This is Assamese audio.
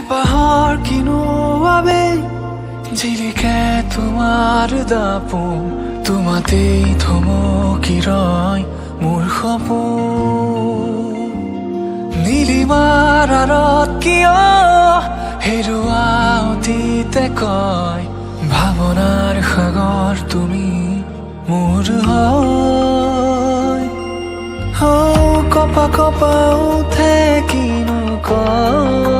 পাহৰ কিনো বাবে জিলিকে তোমাৰ দাপোন তোমাতেই থমকি ৰয় মোৰ সপোন নীলিমাৰ আঁৰত কিয় হেৰুৱা অতীতে কয় ভাৱনাৰ সাগৰ তুমি মোৰ হয় কপা কপা উঠে কিনো কয়